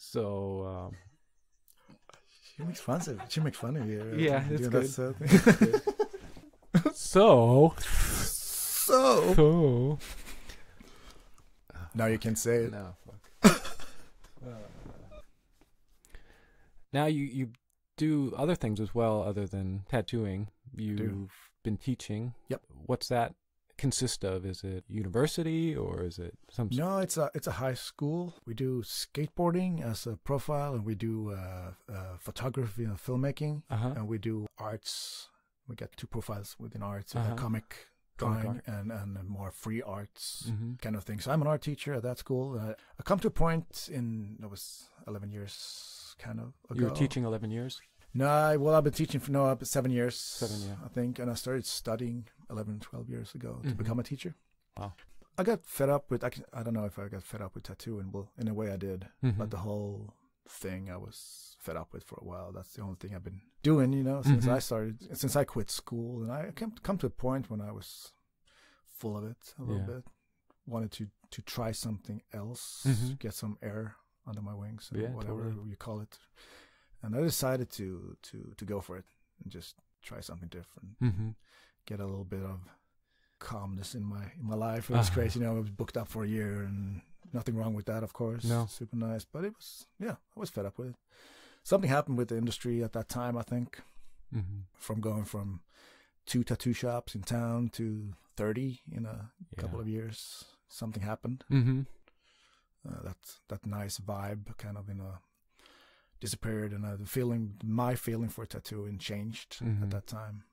So she makes fun of it. She makes fun of you. Yeah, it's good. It's good. So now you can say it. no, fuck. Now you do other things as well other than tattooing. You've been teaching. Yep. What's that consist of? Is it university or is it some? No, it's a high school. We do skateboarding as a profile, and we do photography and filmmaking, and we do arts. We get 2 profiles within arts, comic drawing and more free arts kind of thing. So I'm an art teacher at that school. I come to a point it was 11 years kind of ago. You were teaching 11 years? No, I've been teaching for 7 years. 7 years. I think. And I started studying 11, 12 years ago to become a teacher. Wow. I got fed up with, I don't know if I got fed up with tattooing. Well, in a way I did. But the whole thing I was fed up with for a while. That's the only thing I've been doing, since I quit school. And I come to a point when I was full of it a little bit. Wanted to try something else, get some air under my wings, whatever you call it. And I decided to go for it and just try something different. Get a little bit of calmness in my life. It was crazy, I was booked up for a year, and nothing wrong with that, of course. No. Super nice, but it was, I was fed up with it. Something happened with the industry at that time, I think, from going from 2 tattoo shops in town to 30 in a couple of years. Something happened. That nice vibe kind of disappeared, and my feeling for tattooing changed at that time.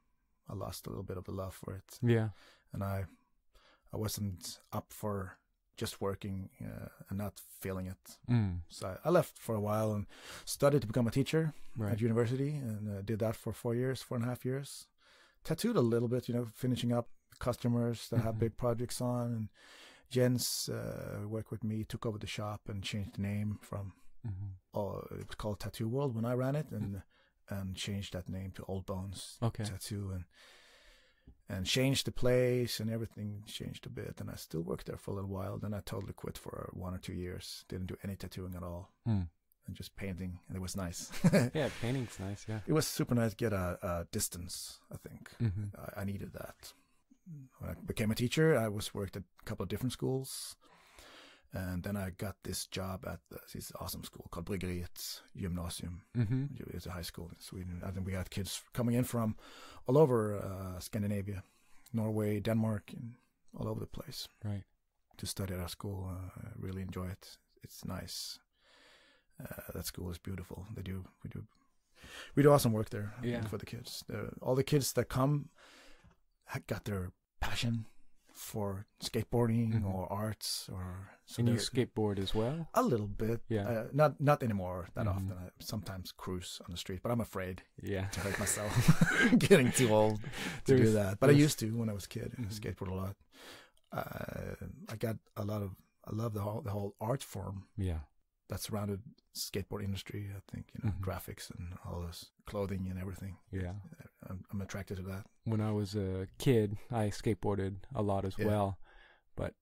I lost a little bit of the love for it. Yeah. And I wasn't up for just working and not feeling it. So I left for a while and studied to become a teacher at university, and did that for 4.5 years. Tattooed a little bit, finishing up customers that have big projects on. And Jens worked with me, took over the shop and changed the name from it was called Tattoo World when I ran it, and changed that name to Old Bones Tattoo, and changed the place, and everything changed a bit. And I still worked there for a little while. Then I totally quit for 1 or 2 years. Didn't do any tattooing at all, and just painting, and it was nice. Yeah, painting's nice. Yeah, it was super nice to get a distance. I think I needed that. When I became a teacher, I worked at a couple of different schools. And then I got this job at this awesome school called Bryggeriet Gymnasium. It's a high school in Sweden. I think we had kids coming in from all over Scandinavia, Norway, Denmark, and all over the place. Right. To study at our school. I really enjoy it. It's nice. That school is beautiful. We do awesome work there for the kids. All the kids that come got their passion for skateboarding or arts, and you skateboard as well? A little bit, not anymore that often. I sometimes cruise on the street, but I'm afraid to hurt myself. Getting too old to do that, but I used to when I was a kid. Skateboard a lot. I love the whole art form that surrounded skateboard industry. I think graphics and all this clothing and everything. I'm attracted to that. When I was a kid, I skateboarded a lot as well, but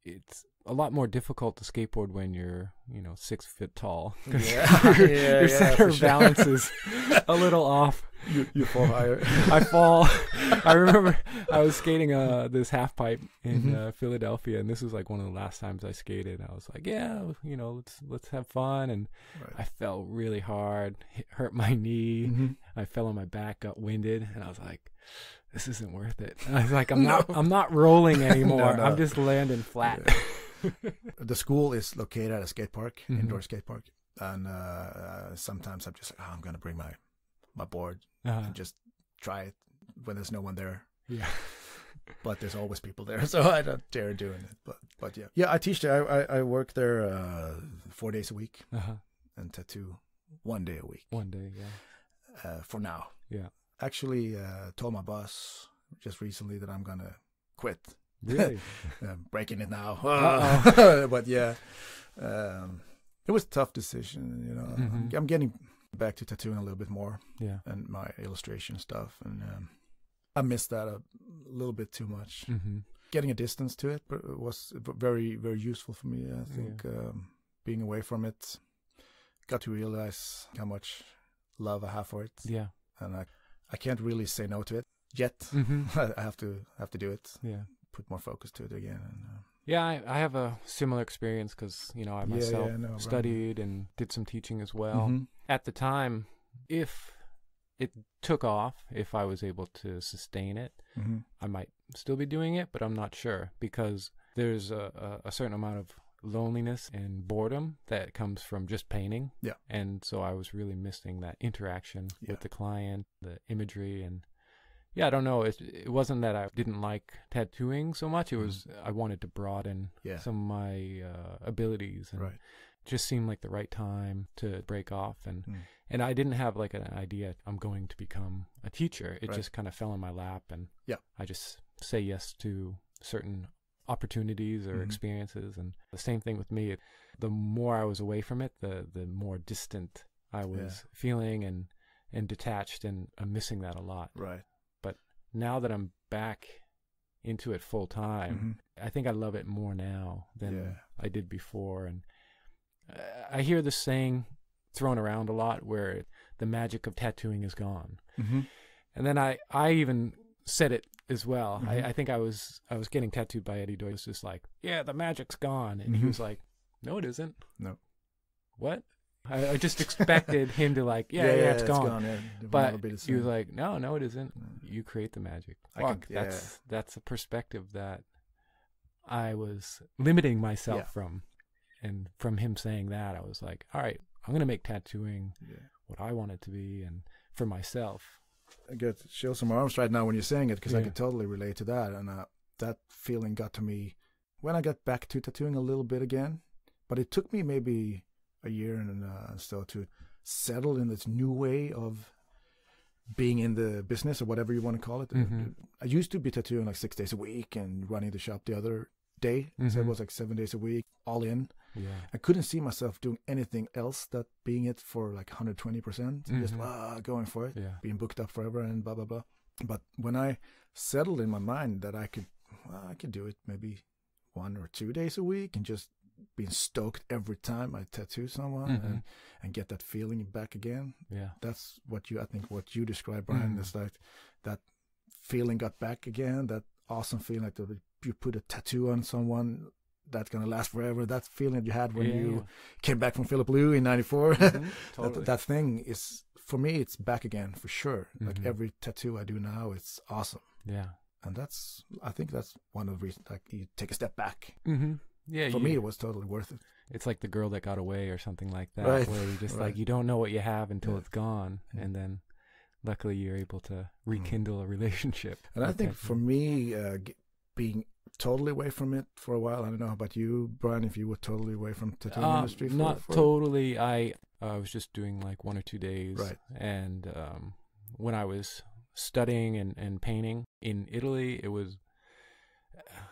it's a lot more difficult to skateboard when you're 6 feet tall. Your center of balance is a little off. You fall higher. I fall. I remember I was skating this half pipe in Philadelphia, and this was like one of the last times I skated. I was like, let's have fun, and I fell really hard, hurt my knee. I fell on my back, got winded, and I was like, this isn't worth it. And I was like, I'm not rolling anymore. No. I'm just landing flat. The school is located at a skate park, indoor skate park, and sometimes I'm just like, I'm gonna bring my board and just try it when there's no one there. Yeah. But there's always people there, so I don't dare doing it. But yeah, I teach there. I work there 4 days a week and tattoo 1 day a week. 1 day, yeah. For now. Yeah. Actually, told my boss just recently that I'm gonna quit. Really? Breaking it now. But yeah, it was a tough decision. I'm getting back to tattooing a little bit more. Yeah. And my illustration stuff, and I missed that a little bit too much. Getting a distance to it, but it was very, very useful for me. I think being away from it, got to realize how much love I have for it. Yeah. And I can't really say no to it yet. I have to do it. Yeah. Put more focus to it again. And, yeah, I have a similar experience because, you know, I myself studied and did some teaching as well. At the time, if it took off, if I was able to sustain it, I might still be doing it, but I'm not sure because there's a certain amount of loneliness and boredom that comes from just painting. Yeah. And so I was really missing that interaction with the client, the imagery, and yeah, I don't know. It wasn't that I didn't like tattooing so much. It was I wanted to broaden some of my abilities, and it just seemed like the right time to break off. And I didn't have like an idea I'm going to become a teacher. It just kind of fell in my lap, and I just say yes to certain opportunities or experiences. And the same thing with me. The more I was away from it, the more distant I was feeling and detached, and I'm missing that a lot. Right. But now that I'm back into it full time, I think I love it more now than I did before. And I hear this saying thrown around a lot where the magic of tattooing is gone. And then I even said it as well. I think I was getting tattooed by Eddie Doyle. It was just like, yeah, the magic's gone. And he was like, no, it isn't. No. What? I just expected him to like, it's gone. But he was like, no, it isn't. You create the magic. That's a perspective that I was limiting myself from. And from him saying that, I was like, all right, I'm going to make tattooing what I want it to be and for myself. I get chills in my arms right now when you're saying it, because I can totally relate to that. And that feeling got to me when I got back to tattooing a little bit again. But it took me maybe a year and so to settle in this new way of being in the business, or whatever you want to call it. I used to be tattooing like 6 days a week and running the shop the other day. So it was like 7 days a week, all in. I couldn't see myself doing anything else that being it for like 120%, just going for it, being booked up forever and blah, blah, blah. But when I settled in my mind that I could do it maybe 1 or 2 days a week and just being stoked every time I tattoo someone and get that feeling back again. Yeah. That's what I think what you described, Brian, is like that feeling got back again, that awesome feeling like you put a tattoo on someone that's going to last forever. That feeling you had when you came back from Philip Blue in 94. Totally. that thing is, for me, it's back again for sure. Like every tattoo I do now, it's awesome. Yeah. And I think that's one of the reasons, like, you take a step back. Yeah. For me, it was totally worth it. It's like The Girl That Got Away or something like that, where you just like, you don't know what you have until it's gone. And then luckily you're able to rekindle a relationship. And I think for me, being totally away from it for a while, I don't know about you, Brian, if you were totally away from tattooing industry. Not totally. I was just doing like 1 or 2 days. Right. And when I was studying and painting in Italy,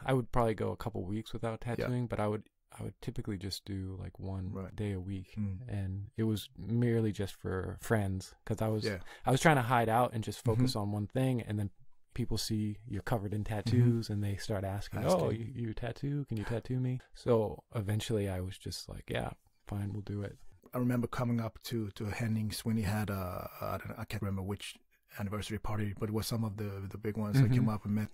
I would probably go a couple weeks without tattooing, but I would typically just do like 1 day a week, and it was merely just for friends, because I was trying to hide out and just focus on one thing, and then people see you're covered in tattoos and they start asking, oh, you tattoo? Can you tattoo me? So eventually I was just like, yeah, fine, we'll do it. I remember coming up to Henning's when he had I can't remember which anniversary party, but it was some of the big ones. I came up and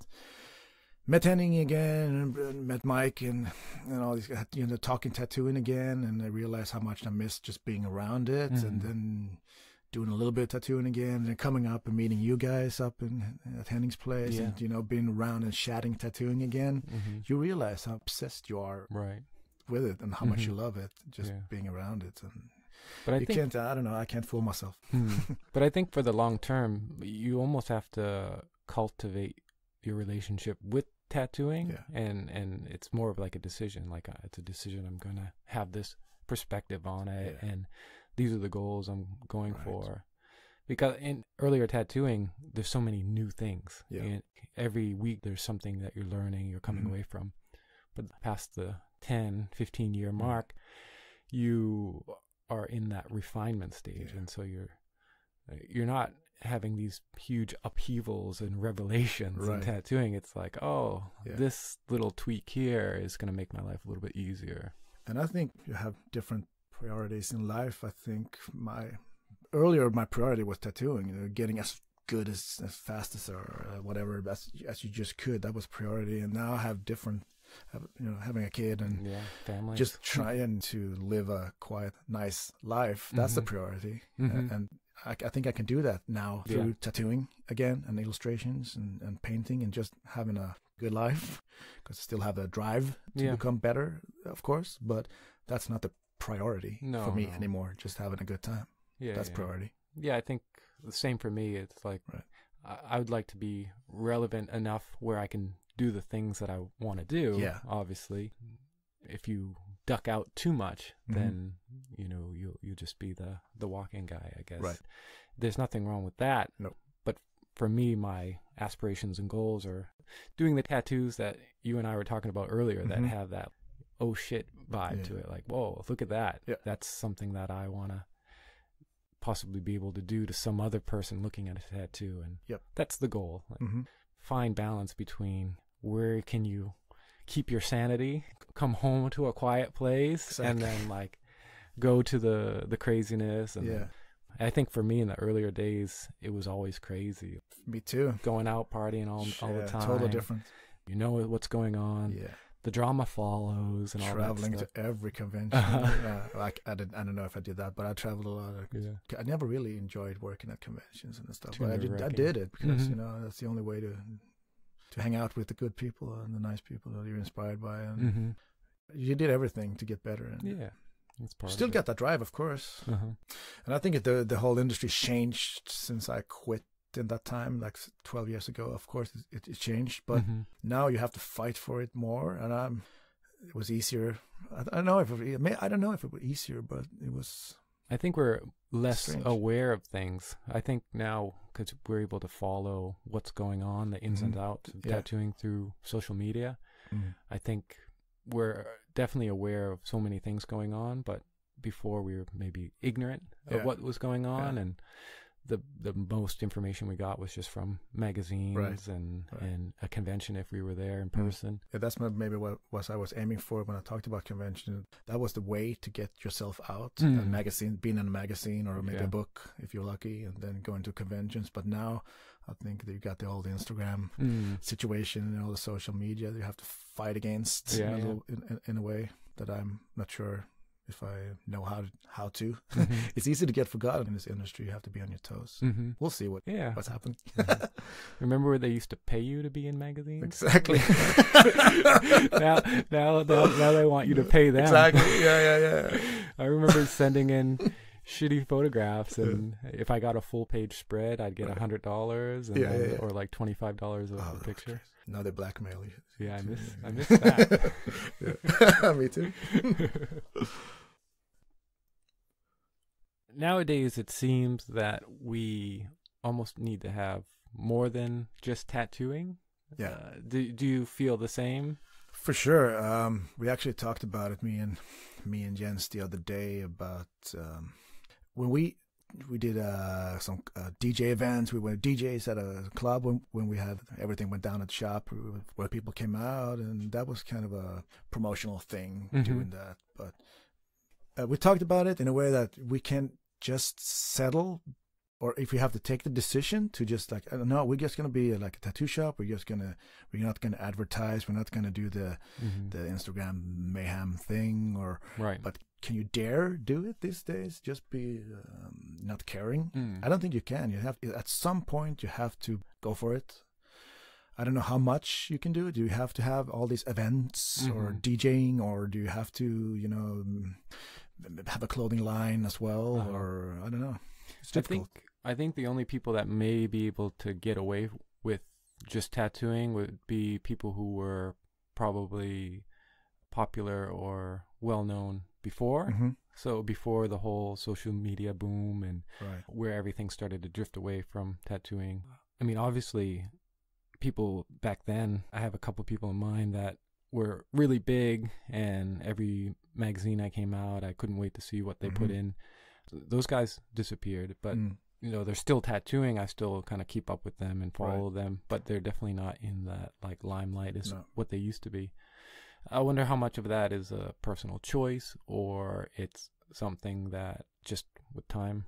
met Henning again, and met Mike and all these guys, talking tattooing again, and I realized how much I missed just being around it, and then doing a little bit of tattooing again, and coming up and meeting you guys up at Henning's place, and being around and chatting tattooing again. You realize how obsessed you are with it, and how much you love it, just being around it. And but I can't fool myself. But I think for the long term, you almost have to cultivate your relationship with tattooing, and it's more of like a decision. Like it's a decision. I'm gonna have this perspective on it, and these are the goals I'm going for. Because in earlier tattooing, there's so many new things. And every week there's something that you're learning, you're coming away from. But past the 10, 15 year mark, you are in that refinement stage, and so you're not having these huge upheavals and revelations in tattooing. It's like, this little tweak here is going to make my life a little bit easier. And I think you have different priorities in life. I think my priority was tattooing, getting as good as fast as or whatever as you just could. That was priority. And now I have different, having a kid and family, just trying to live a quiet, nice life. That's the priority. And I think I can do that now through tattooing again and illustrations and painting and just having a good life, because I still have a drive to become better, of course, but that's not the priority for me anymore. Just having a good time. That's priority. Yeah, I think the same for me. It's like I would like to be relevant enough where I can do the things that I want to do. Yeah. Obviously, if you duck out too much, then you'll just be the walking guy, I guess. Right. There's nothing wrong with that. No. But for me, my aspirations and goals are doing the tattoos that you and I were talking about earlier that have that oh shit vibe to it. Like, whoa, look at that. Yeah. That's something that I want to possibly be able to do to some other person looking at a tattoo. And that's the goal. Like, find balance between where can you keep your sanity, come home to a quiet place, and then like go to the craziness. And I think for me in the earlier days, it was always crazy. Me too. Going out partying all the time. Totally different. You know what's going on. Yeah. The drama follows and all that stuff. Traveling to every convention. I don't know if I did that, but I traveled a lot. I never really enjoyed working at conventions and stuff. But I did it because that's the only way to hang out with the good people and the nice people that you're inspired by. And you did everything to get better. And that's part still got that drive, of course. And I think the whole industry changed since I quit in that time, like 12 years ago. Of course, it changed, but now you have to fight for it more. And it was easier. I don't know if it was easier, but it was. I think we're less aware of things. I think now, because we're able to follow what's going on, the ins and outs of tattooing through social media, I think we're definitely aware of so many things going on, but before we were maybe ignorant of what was going on, and the most information we got was just from magazines and a convention if we were there in person. Yeah, that's maybe what I was aiming for when I talked about convention. That was the way to get yourself out. A magazine, being in a magazine or maybe a book if you're lucky, and then going to conventions. But now I think that you got the whole Instagram situation and all the social media that you have to fight against in a way that I'm not sure if I know how to. It's easy to get forgotten in this industry. You have to be on your toes. We'll see what's happening. Remember where they used to pay you to be in magazines? Exactly. now they want you to pay them. Exactly. Yeah. I remember sending in shitty photographs, and if I got a full page spread, I'd get $100 or like $25 a picture. Now they blackmail you. Yeah, I miss that. Me too. Nowadays, it seems that we almost need to have more than just tattooing. Yeah. Do you feel the same? For sure. We actually talked about it, me and Jens, the other day about when we did some DJ events. We were DJs at a club when we had everything went down at the shop where people came out, and that was kind of a promotional thing doing that. But we talked about it in a way that we can't just settle, or if we have to take the decision to just like, no, we're just gonna be like a tattoo shop. We're not gonna advertise. We're not gonna do the Instagram mayhem thing, but can you dare do it these days? Just be not caring? I don't think you can. You have at some point you have to go for it. I don't know how much you can do it. Do you have to have all these events or DJing, or do you have to have a clothing line as well, or I don't know. It's difficult. I think the only people that may be able to get away with just tattooing would be people who were probably popular or well known before. So before the whole social media boom and where everything started to drift away from tattooing. I mean, obviously people back then, I have a couple people in mind that were really big, and every magazine I came out, I couldn't wait to see what they put in. Those guys disappeared, but they're still tattooing. I still kind of keep up with them and follow them, but they're definitely not in that like limelight as what they used to be. I wonder how much of that is a personal choice or it's something that just with time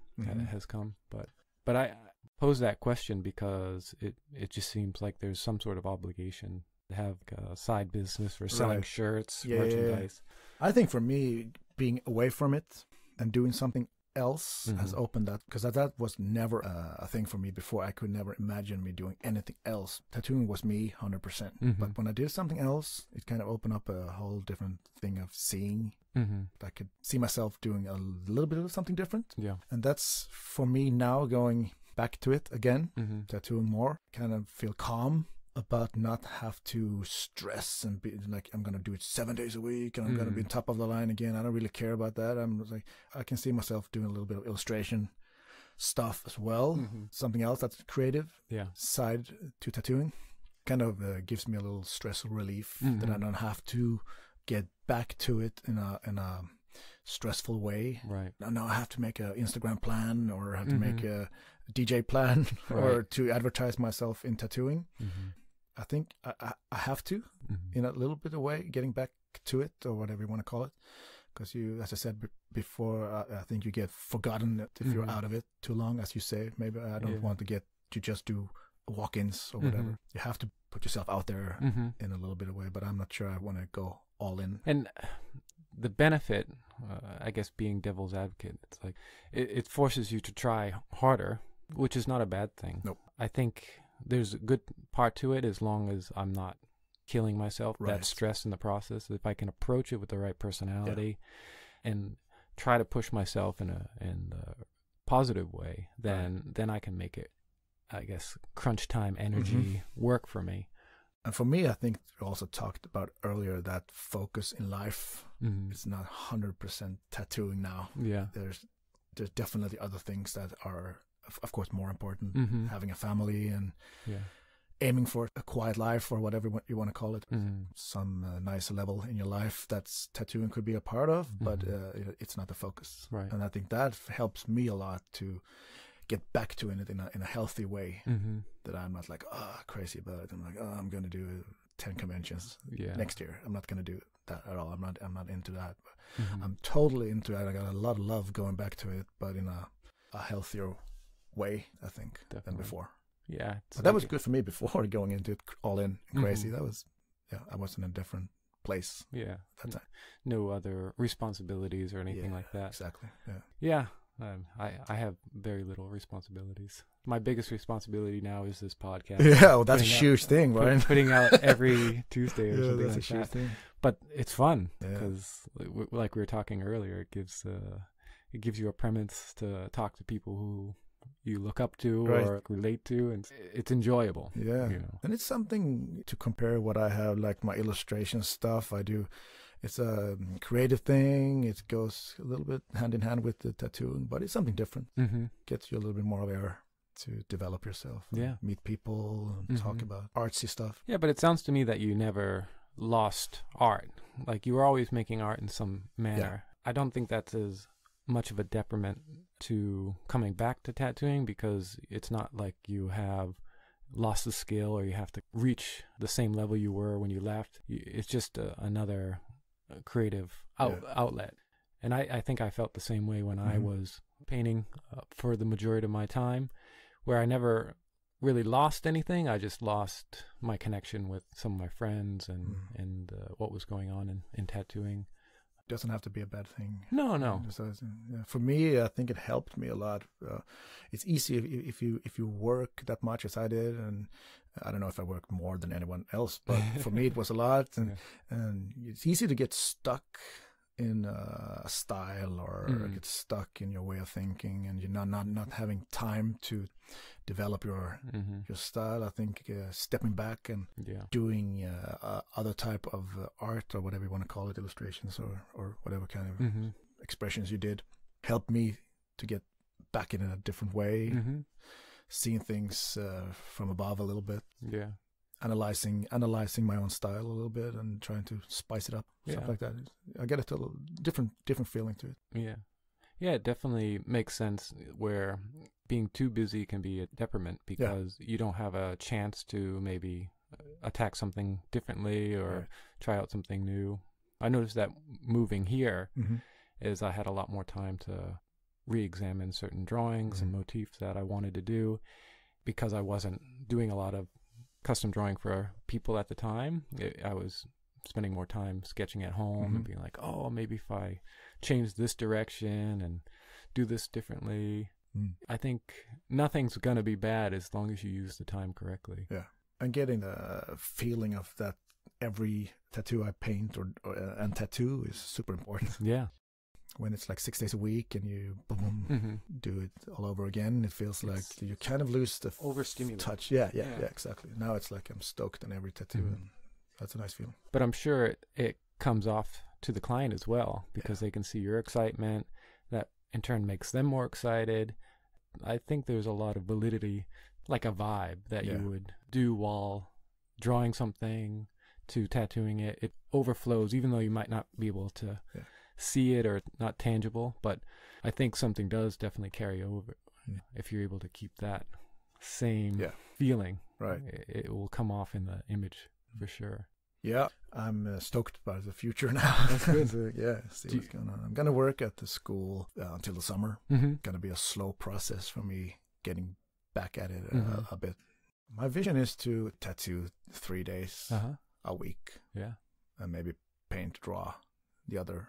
has come. But I pose that question because it just seems like there's some sort of obligation to have a side business for selling shirts, merchandise. I think for me, being away from it and doing something else has opened that, because that was never a thing for me before. I could never imagine me doing anything else. Tattooing was me 100%. But when I did something else, it kind of opened up a whole different thing of seeing. I could see myself doing a little bit of something different. Yeah. And that's for me now, going back to it again, tattooing more, kind of feel calm about not have to stress and be like, I'm going to do it 7 days a week and I'm going to be on top of the line again. I don't really care about that. I'm just like, I can see myself doing a little bit of illustration stuff as well. Something else that's creative side to tattooing. Kind of gives me a little stress relief that I don't have to get back to it in a stressful way. Right. Now I have to make an Instagram plan or I have to make a DJ plan or to advertise myself in tattooing. I think I have to, in a little bit of way, getting back to it or whatever you want to call it. Because you, as I said before, I think you get forgotten if you're out of it too long, as you say. Maybe I don't want to get to just do walk-ins or whatever. You have to put yourself out there in a little bit of way, but I'm not sure I want to go all in. And the benefit, I guess, being devil's advocate, it's like it forces you to try harder, which is not a bad thing. Nope. I think there's a good part to it as long as I'm not killing myself, that stress in the process. If I can approach it with the right personality and try to push myself in a positive way, then I can make it, I guess, crunch time energy work for me. And for me, I think we also talked about earlier that focus in life is not 100% tattooing now. Yeah. There's definitely other things that are, of course, more important. Having a family and aiming for a quiet life or whatever you want to call it. Some nice level in your life that's tattooing could be a part of, but it's not the focus. Right. And I think that helps me a lot to get back to it in a healthy way. That I'm not like, crazy about it. I'm like, I'm going to do 10 conventions next year. I'm not going to do that at all. I'm not into that. But I'm totally into it. I got a lot of love going back to it, but in a healthier way, I think, than before. Yeah. But that was good for me before going into it all in crazy. That was, I was in a different place. Yeah. That time. No other responsibilities or anything like that. Exactly. Yeah. Yeah. I have very little responsibilities. My biggest responsibility now is this podcast. Yeah, well, that's a huge thing, right? Putting out every Tuesday or something like that. Thing. But it's fun because, like we were talking earlier, it gives you a premise to talk to people who you look up to or relate to, and it's enjoyable. Yeah, and it's something to compare what I have, like my illustration stuff I do. It's a creative thing. It goes a little bit hand in hand with the tattooing, but it's something different. Gets you a little bit more aware to develop yourself. Meet people and talk about artsy stuff. Yeah, but it sounds to me that you never lost art. Like you were always making art in some manner. I don't think that's as much of a detriment to coming back to tattooing, because it's not like you have lost the skill or you have to reach the same level you were when you left. It's just another creative outlet. And I think I felt the same way when I was painting for the majority of my time, where I never really lost anything. I just lost my connection with some of my friends and what was going on in tattooing. Doesn't have to be a bad thing. No. So, for me, I think it helped me a lot. It's easy if you work that much as I did, and I don't know if I worked more than anyone else, but for me it was a lot, and it's easy to get stuck in a style or get stuck in your way of thinking, and you're not having time to develop your style. I think stepping back and doing other type of art or whatever you want to call it, illustrations or whatever kind of expressions you did, helped me to get back in a different way, seeing things from above a little bit. Yeah. Analyzing my own style a little bit and trying to spice it up, stuff like that. I get a little different feeling to it. Yeah, it definitely makes sense where being too busy can be a detriment because you don't have a chance to maybe attack something differently or try out something new. I noticed that moving here is I had a lot more time to re-examine certain drawings and motifs that I wanted to do, because I wasn't doing a lot of custom drawing for people at the time. I was spending more time sketching at home and being like, oh, maybe if I change this direction and do this differently. I think nothing's going to be bad as long as you use the time correctly. Yeah. And getting the feeling of that every tattoo I paint and tattoo is super important. Yeah. When it's like 6 days a week and you do it all over again, it feels like you kind of lose the overstimulated touch. Yeah, exactly. Now it's like I'm stoked on every tattoo, and that's a nice feeling. But I'm sure it comes off to the client as well, because they can see your excitement. That in turn makes them more excited. I think there's a lot of validity, like a vibe that you would do while drawing something to tattooing it. It overflows, even though you might not be able to see it or not tangible, but I think something does definitely carry over if you're able to keep that same feeling. Right. It will come off in the image for sure. Yeah, I'm stoked by the future now. That's good. See what's going on. I'm going to work at the school until the summer. Going to be a slow process for me getting back at it a bit. My vision is to tattoo 3 days a week. Yeah. And maybe paint, draw the other.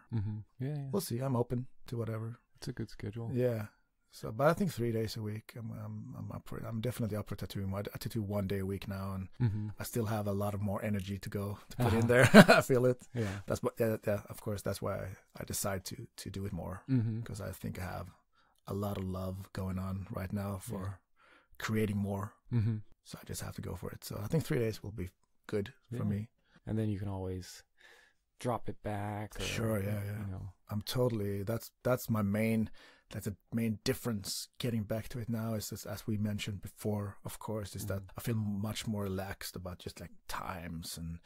Yeah. We'll see. I'm open to whatever. It's a good schedule. Yeah. So, but I think 3 days a week, I'm up for it. I'm definitely up for tattooing. I tattoo 1 day a week now, and I still have a lot of more energy to put in there. I feel it. Yeah. That's what. Yeah. Of course, that's why I decide to do it more, because I think I have a lot of love going on right now for creating more. So I just have to go for it. So I think 3 days will be good for me. And then you can always drop it back. Sure. Yeah. You know. I'm totally. That's my main. That's the main difference getting back to it now is this, as we mentioned before, of course, is that I feel much more relaxed about just like times and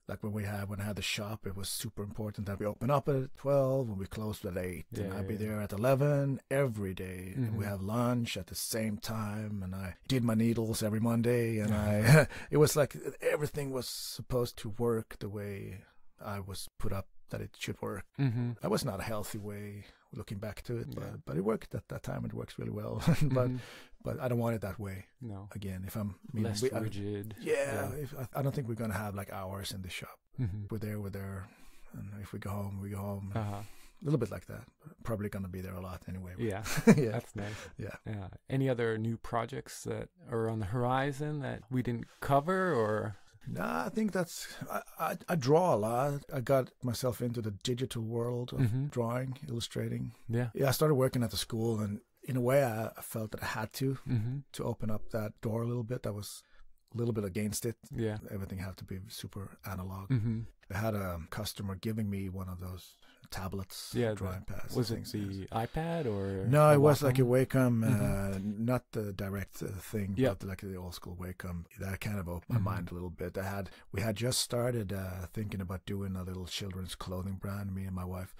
like when I had the shop, it was super important that we open up at 12 and we closed at 8 and I'd be there at 11 every day and we have lunch at the same time, and I did my needles every Monday, and it was like everything was supposed to work the way I was put up that it should work. That was not a healthy way looking back to it, but it worked at that time. It works really well. but I don't want it that way. No. Again, if less rigid. I don't think we're gonna have like hours in the shop. We're there, and if we go home, we go home. A little bit like that. Probably gonna be there a lot anyway. Yeah. That's nice. Yeah. Any other new projects that are on the horizon that we didn't cover, or? Nah, I think that's I draw a lot. I got myself into the digital world of drawing, illustrating. Yeah, I started working at the school, and in a way I felt that I had to open up that door a little bit. I was a little bit against it. Yeah, everything had to be super analog. I had a customer giving me one of those tablets, drawing pads. Was it the iPad or? No, it was like a Wacom, not the direct thing, but like the old school Wacom. That kind of opened my mind a little bit. We had just started thinking about doing a little children's clothing brand, me and my wife.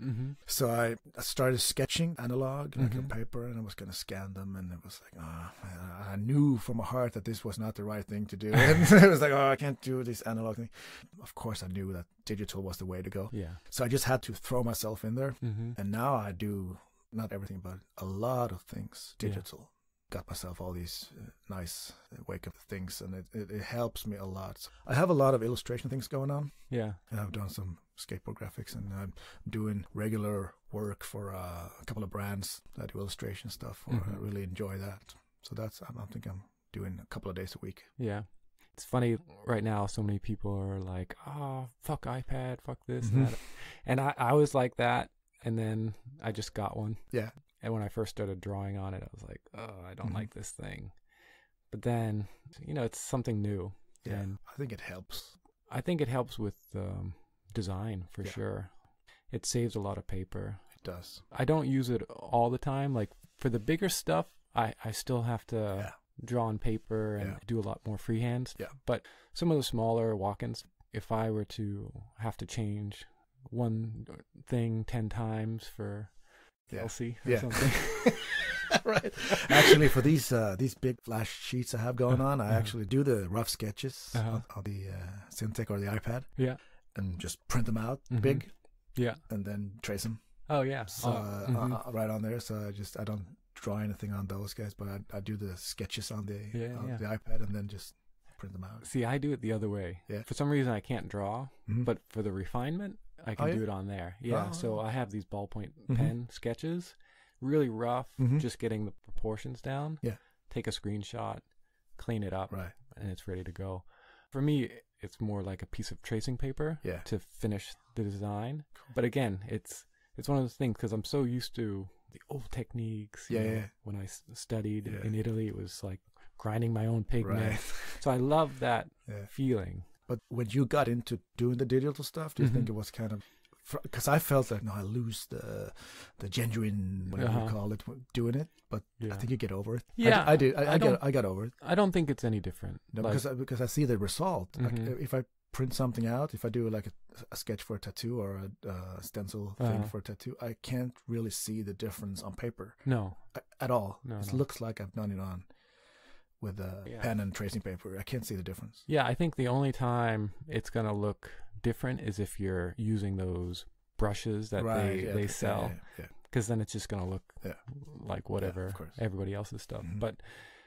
So I started sketching analog, like on paper, and I was going to scan them, and it was like, I knew from my heart that this was not the right thing to do. And it was like, I can't do this analog thing. Of course, I knew that digital was the way to go. Yeah. So I just had to throw myself in there. And now I do not everything, but a lot of things digital. Got myself all these nice wake-up things, and it helps me a lot. I have a lot of illustration things going on. Yeah. And I've done some skateboard graphics, and I'm doing regular work for a couple of brands that do illustration stuff. I really enjoy that. So I think I'm doing a couple of days a week. Yeah. It's funny right now, so many people are like, fuck iPad, fuck this, that. And I was like that, and then I just got one. Yeah. And when I first started drawing on it, I was like, I don't like this thing. But then, it's something new. Yeah, and I think it helps. I think it helps with design, for sure. It saves a lot of paper. It does. I don't use it all the time. Like, for the bigger stuff, I still have to... draw on paper and do a lot more freehand. Yeah. But some of the smaller walk-ins, if I were to have to change one thing 10 times for Elsie or something, Right. Actually, for these big flash sheets I have going on, I actually do the rough sketches on the Syntec or the iPad. Yeah. And just print them out big. Yeah. And then trace them. Oh yeah. So right on there. So I don't draw anything on those guys, but I do the sketches on the iPad and then just print them out. See, I do it the other way. Yeah. For some reason I can't draw, but for the refinement, I can do it on there. Yeah. Oh. So I have these ballpoint pen sketches, really rough, just getting the proportions down. Yeah. Take a screenshot, clean it up, and it's ready to go. For me, it's more like a piece of tracing paper to finish the design. Cool. But again, it's one of those things because I'm so used to the old techniques. You know, when I studied in Italy, it was like grinding my own pigment. Right. So I love that feeling. But when you got into doing the digital stuff, do you think it was kind of, because I felt like, no, I lose the genuine, whatever you call it, doing it. But I think you get over it. Yeah, I did. I got over it. I don't think it's any different. No, like, because I see the result. Like if I print something out, if I do like a sketch for a tattoo or a stencil thing for a tattoo, I can't really see the difference on paper. No, at all. No, it looks like I've done it on with a pen and tracing paper. I can't see the difference. Yeah, I think the only time it's going to look different is if you're using those brushes that they sell. Because then it's just going to look like whatever everybody else's stuff. But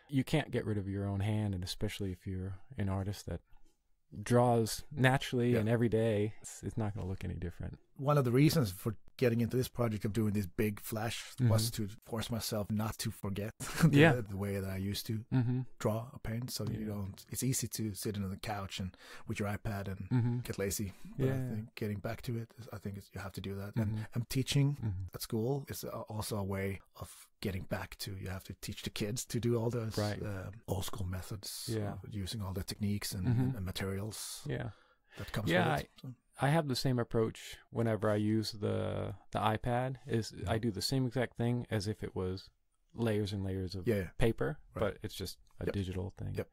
you can't get rid of your own hand, and especially if you're an artist that draws naturally and every day, it's not going to look any different. One of the reasons for getting into this project of doing this big flash was to force myself not to forget the way that I used to draw or paint. So you don't. It's easy to sit on the couch and with your iPad and get lazy. But I think getting back to it, I think you have to do that. And I'm teaching at school is also a way of getting back to. You have to teach the kids to do all those old school methods, using all the techniques and materials. Yeah, that comes with it. I have the same approach whenever I use the iPad. I do the same exact thing as if it was layers and layers of paper, but it's just a digital thing.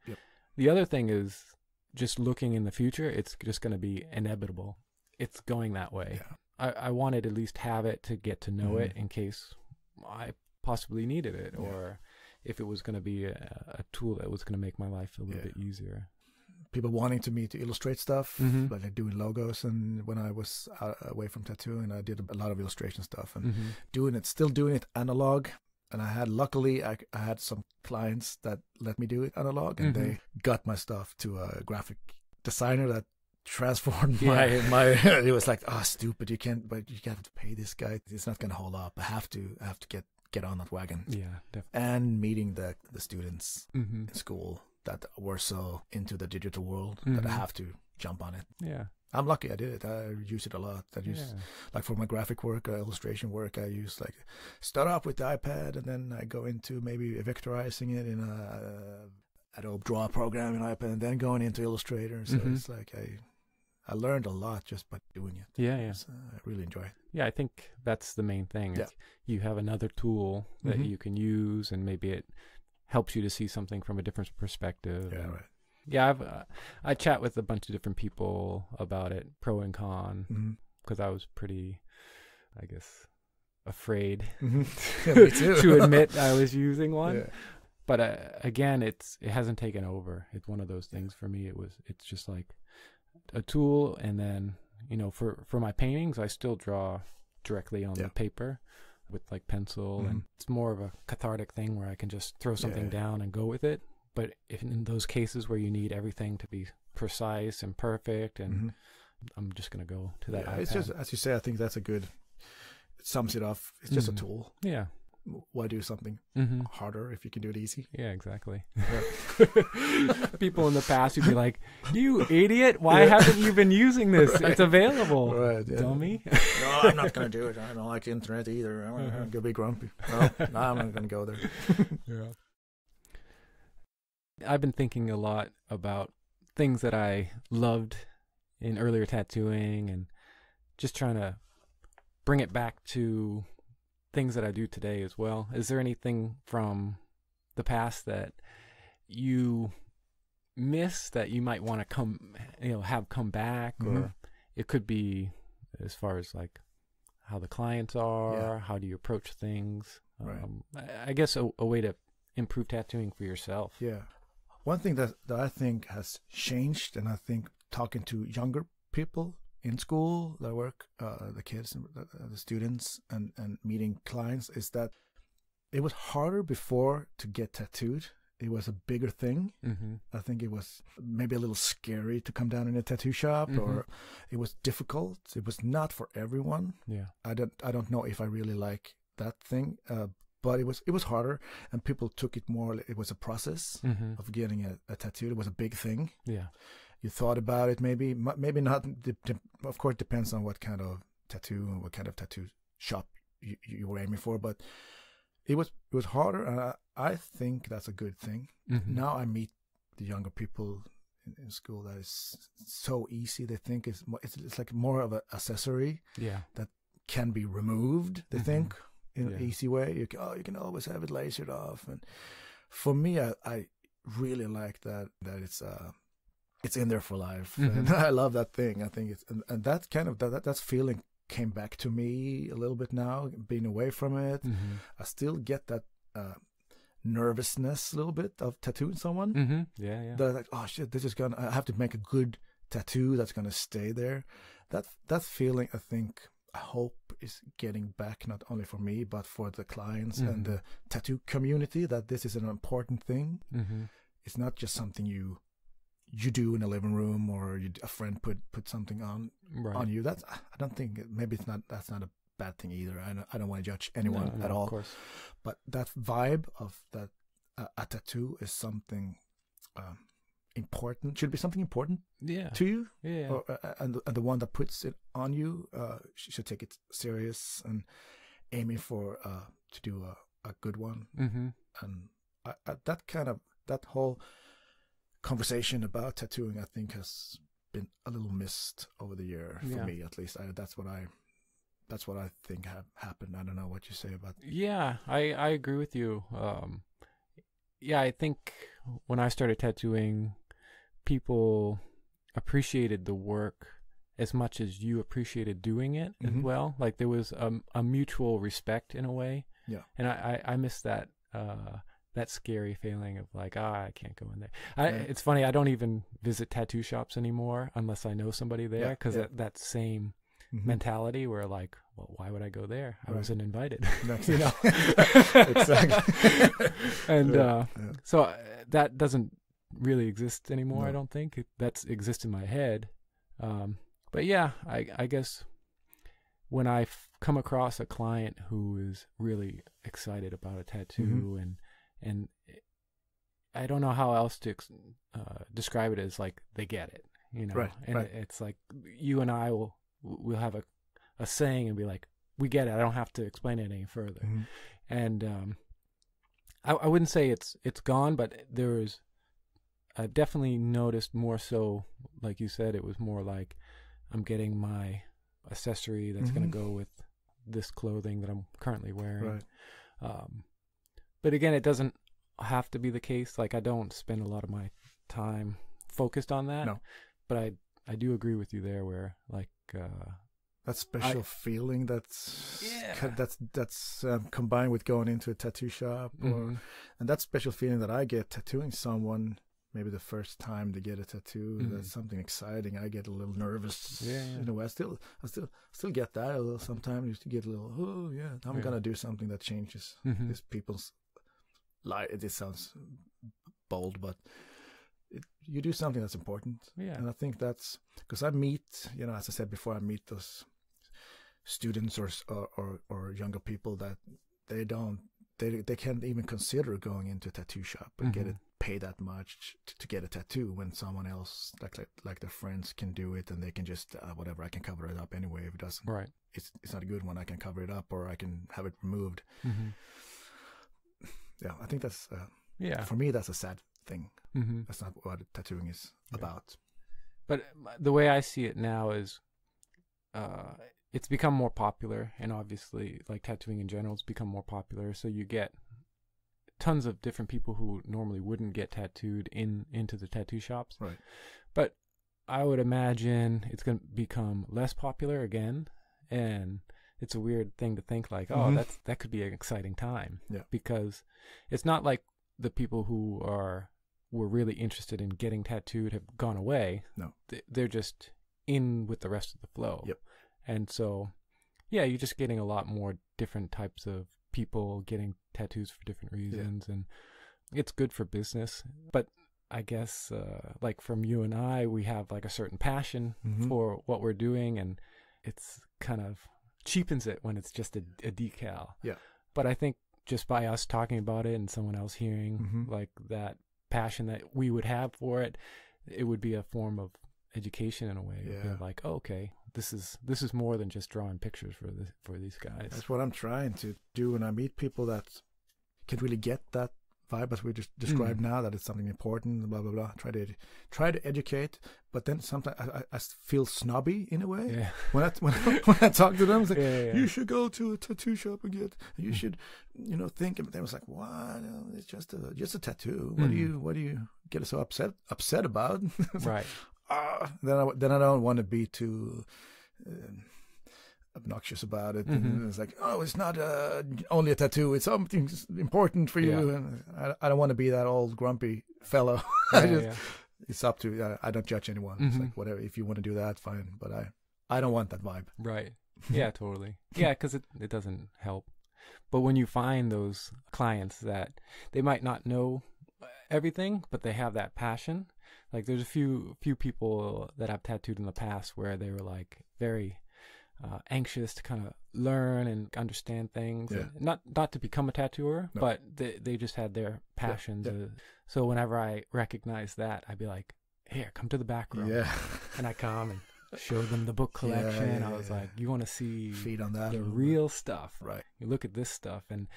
The other thing is just looking in the future, it's just going to be inevitable. It's going that way. I wanted to at least have it to get to know it in case I possibly needed it, or if it was going to be a tool that was going to make my life a little bit easier. People wanting me to illustrate stuff, like doing logos. And when I was away from tattooing, I did a lot of illustration stuff and still doing it analog. And luckily, I had some clients that let me do it analog, and they got my stuff to a graphic designer that transformed my. It was like, oh, stupid! You can't pay this guy. It's not gonna hold up. I have to get on that wagon. Yeah, definitely. And meeting the students in school that were so into the digital world that I have to jump on it. Yeah. I'm lucky I did it. I use it a lot. Like for my graphic work, illustration work, I use like start off with the iPad and then I go into maybe vectorizing it in a Adobe Draw program in iPad and then going into Illustrator. So it's like I learned a lot just by doing it. Yeah. So I really enjoy it. Yeah, I think that's the main thing. Yeah. You have another tool that you can use, and maybe it helps you to see something from a different perspective. Yeah, right. Yeah, I chat with a bunch of different people about it, pro and con, because I was pretty, I guess, afraid to admit I was using one. Yeah. But again, it hasn't taken over. It's one of those things for me. It's just like a tool, and then for my paintings, I still draw directly on the paper with like pencil, and it's more of a cathartic thing where I can just throw something down and go with it. But if in those cases where you need everything to be precise and perfect, and I'm just going to go to that iPad. It's just, as you say, I think that's it sums it up. It's just a tool. Yeah. Why do something harder if you can do it easy? Yeah, exactly. People in the past would be like, "You idiot! Why haven't you been using this? Right. It's available, dummy." No, I'm not going to do it. I don't like the internet either. I'm going to be grumpy. No, I'm not going to go there. Yeah. I've been thinking a lot about things that I loved in earlier tattooing, and just trying to bring it back to things that I do today as well. Is there anything from the past that you miss that you might want to have come back? Or it could be as far as like how the clients are, how do you approach things? I guess a way to improve tattooing for yourself. Yeah. One thing that I think has changed, and I think talking to younger people in school that work, the kids, the students, and meeting clients, is that it was harder before to get tattooed. It was a bigger thing. I think it was maybe a little scary to come down in a tattoo shop, or it was difficult. It was not for everyone. Yeah. I don't know if I really like that thing, but it was harder, and people took it more. It was a process of getting a tattoo. It was a big thing. Yeah. You thought about it, maybe not. Of course, it depends on what kind of tattoo and what kind of tattoo shop you were aiming for, but it was harder, and I think that's a good thing. Now I meet the younger people in school that is so easy. They think it's like more of an accessory that can be removed. They think in an easy way. You can always have it lasered off, and for me, I really like that it's in there for life, and I love that thing. I think it's and that kind of that feeling came back to me a little bit now, being away from it. I still get that nervousness a little bit of tattooing someone. They're like, oh shit, I have to make a good tattoo that's gonna stay there. That feeling, I hope is getting back, not only for me but for the clients and the tattoo community, that this is an important thing. It's not just something you do in a living room, or a friend put something on you. I don't think, maybe that's not a bad thing either. I don't want to judge anyone at all. Of course. But that vibe of that a tattoo is something important. Should be something important to you. And the one that puts it on you should take it serious and aiming for to do a good one. And that whole conversation about tattooing, I think, has been a little missed over the year for me, at least. That's what I think happened. I don't know what you say about that. Yeah, I agree with you. I think when I started tattooing, people appreciated the work as much as you appreciated doing it as well. Like there was a mutual respect in a way. Yeah. And I miss that that scary feeling of like, I can't go in there. It's funny, I don't even visit tattoo shops anymore unless I know somebody there, because that same mentality where like, well, why would I go there? I wasn't invited. You know? Exactly. And so that doesn't really exist anymore. I don't think that exists in my head. But yeah, I guess when I come across a client who is really excited about a tattoo and I don't know how else to describe it, as like they get it, you know. It's like you and I we'll have a saying and be like, we get it. I don't have to explain it any further. And I wouldn't say it's gone, but I've definitely noticed more so, like you said, it was more like I'm getting my accessory that's going to go with this clothing that I'm currently wearing. But again, it doesn't have to be the case. Like I don't spend a lot of my time focused on that. No. But I do agree with you there, where like that special feeling that's combined with going into a tattoo shop, and that special feeling that I get tattooing someone, maybe the first time they get a tattoo, that's something exciting. I get a little nervous. In a way, I still get that a little sometimes. You get a little, I'm gonna do something that changes these people's life. It sounds bold, but you do something that's important. And I think that's because I meet, as I said before, I meet those students or younger people that they can't even consider going into a tattoo shop and get it, pay that much to get a tattoo, when someone else like their friends can do it, and they can just whatever, I can cover it up anyway. If it doesn't, it's not a good one, I can cover it up, or I can have it removed. I think that's for me, that's a sad thing. That's not what tattooing is about. But the way I see it now is it's become more popular, and obviously like tattooing in general has become more popular, so you get tons of different people who normally wouldn't get tattooed into the tattoo shops. But I would imagine it's going to become less popular again, and it's a weird thing to think like, oh, that could be an exciting time. Yeah. Because it's not like the people who were really interested in getting tattooed have gone away. No. They're just in with the rest of the flow. Yep. And so, yeah, you're just getting a lot more different types of people getting tattoos for different reasons. And it's good for business. But I guess, like from you and I, we have like a certain passion for what we're doing, and it's kind of cheapens it when it's just a decal. Yeah. But I think just by us talking about it and someone else hearing like that passion that we would have for it, it would be a form of education in a way. Yeah. Like, oh, okay, this is more than just drawing pictures for these guys. That's what I'm trying to do when I meet people that can really get that vibe as we just described now, that it's something important, blah blah blah. Try to educate, but then sometimes I feel snobby in a way. Yeah. When I talk to them, it's like, you should go to a tattoo shop and you should think. And they was like, what? It's just a tattoo. What do you get so upset about? Right. Then I don't want to be too obnoxious about it. And it's like, oh, it's not only a tattoo, it's something important for you. And I don't want to be that old grumpy fellow. It's up to I don't judge anyone. It's like, whatever, if you want to do that, fine, but I don't want that vibe. Right. Yeah, totally. Yeah, because it doesn't help. But when you find those clients that they might not know everything, but they have that passion, like there's a few people that I've tattooed in the past where they were like very anxious to kind of learn and understand things. Yeah. Not to become a tattooer, but they just had their passions. Yeah. So whenever I recognize that, I'd be like, here, come to the back room. Yeah. And I come and show them the book collection. I was like, you want to see feed on that the real stuff. Right. You look at this stuff, and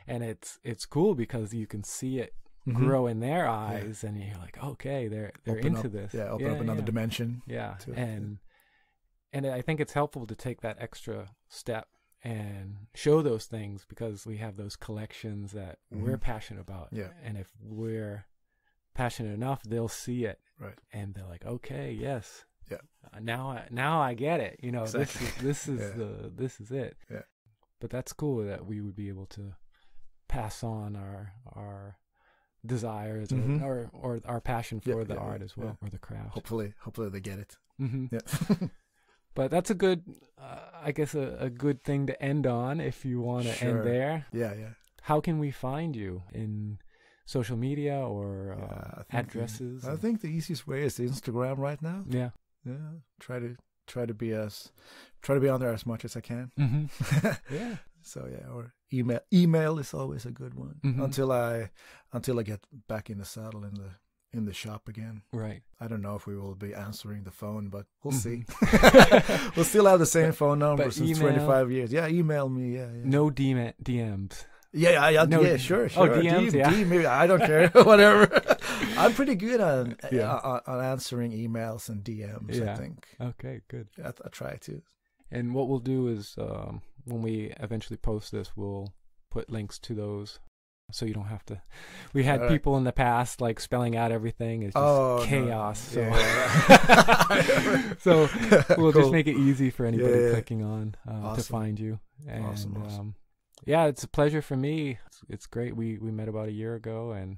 it's cool because you can see it grow in their eyes, and you're like, okay, they're into this. Yeah, open up another dimension. Yeah. And I think it's helpful to take that extra step and show those things, because we have those collections that we're passionate about. Yeah. And if we're passionate enough, they'll see it. Right. And they're like, okay, yes. Yeah. Now I get it. Exactly. This is it. Yeah. But that's cool that we would be able to pass on our desires or our passion for the art as well, or the craft. Hopefully they get it. Yeah. But that's a good, I guess, a good thing to end on if you want to end there. Yeah. How can we find you in social media or addresses? I think the easiest way is Instagram right now. Yeah. Try to be on there as much as I can. Yeah. So or email is always a good one until I get back in the saddle in the shop again. Right. I don't know if we will be answering the phone, but we'll see. We'll still have the same phone number since 25 years. Yeah, email me. Yeah. No DMs. Yeah, sure. Oh, DMs, DM, I don't care. Whatever. I'm pretty good on answering emails and DMs, I think. Okay, good. I try to. And what we'll do is when we eventually post this, we'll put links to those, so you don't have to. We had people in the past like spelling out everything. It's just chaos. No. So, so we'll just make it easy for anybody clicking on to find you. And awesome. yeah, it's a pleasure for me. It's great. We met about a year ago, and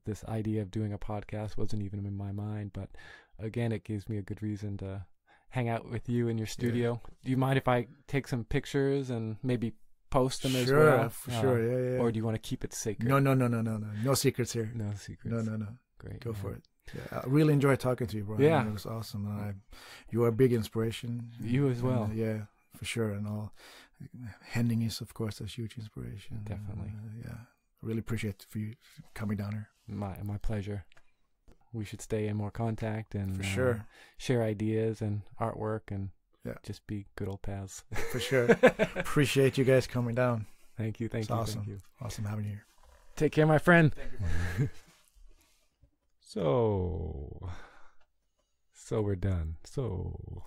this idea of doing a podcast wasn't even in my mind. But again, it gives me a good reason to hang out with you in your studio. Do you mind if I take some pictures and maybe post them as well? Sure. Yeah. Or do you want to keep it sacred? No. No secrets here. No secrets. No. Great. Go for it. Yeah, I really enjoyed talking to you, Brian. Yeah. It was awesome. You are a big inspiration. You as well. Yeah, for sure. And all. Henning is, of course, a huge inspiration. Definitely. I really appreciate for you coming down here. My pleasure. We should stay in more contact and for sure share ideas and artwork and just be good old pals. For sure. Appreciate you guys coming down. Thank you. Awesome. Thank you. Awesome having you here. Take care, my friend. Thank you. So we're done. So